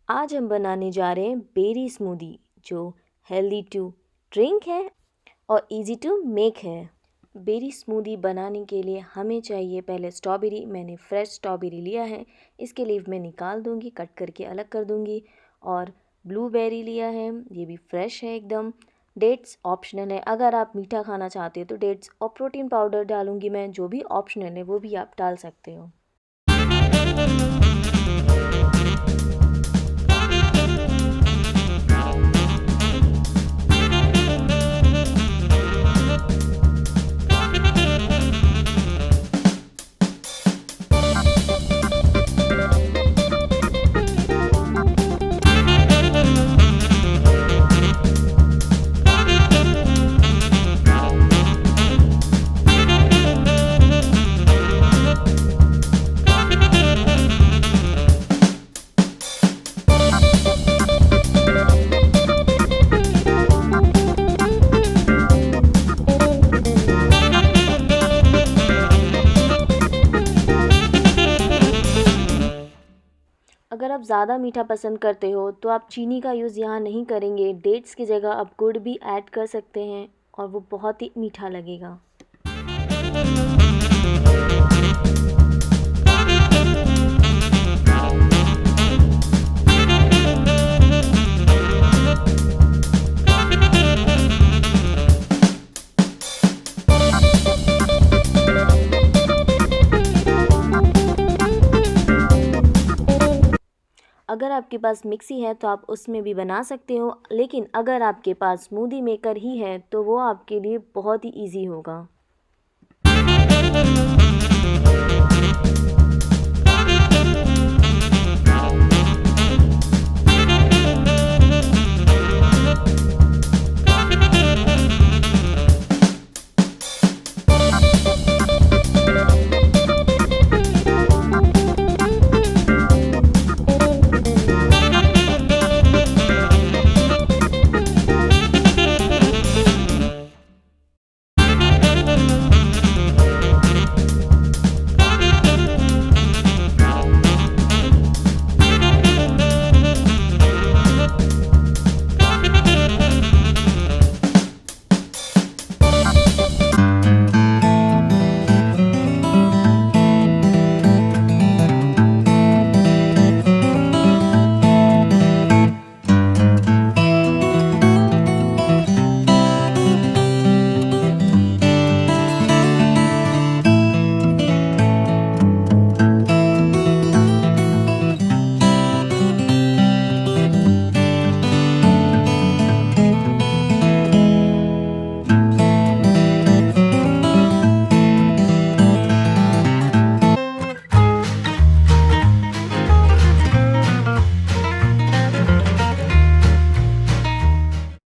आज हम बनाने जा रहे हैं बेरी स्मूदी, जो हेल्दी टू ड्रिंक है और इजी टू मेक है। बेरी स्मूदी बनाने के लिए हमें चाहिए पहले स्ट्रॉबेरी। मैंने फ्रेश स्ट्रॉबेरी लिया है, इसके लीफ मैं निकाल दूंगी, कट करके अलग कर दूंगी। और ब्लूबेरी लिया है, ये भी फ्रेश है एकदम। डेट्स ऑप्शनल है, अगर आप मीठा खाना चाहते हो तो डेट्स और प्रोटीन पाउडर डालूंगी मैं, जो भी ऑप्शनल है वो भी आप डाल सकते हो। अगर आप ज़्यादा मीठा पसंद करते हो तो आप चीनी का यूज़ यहाँ नहीं करेंगे। डेट्स की जगह आप गुड़ भी ऐड कर सकते हैं और वो बहुत ही मीठा लगेगा। अगर आपके पास मिक्सी है तो आप उसमें भी बना सकते हो, लेकिन अगर आपके पास स्मूदी मेकर ही है तो वो आपके लिए बहुत ही ईजी होगा।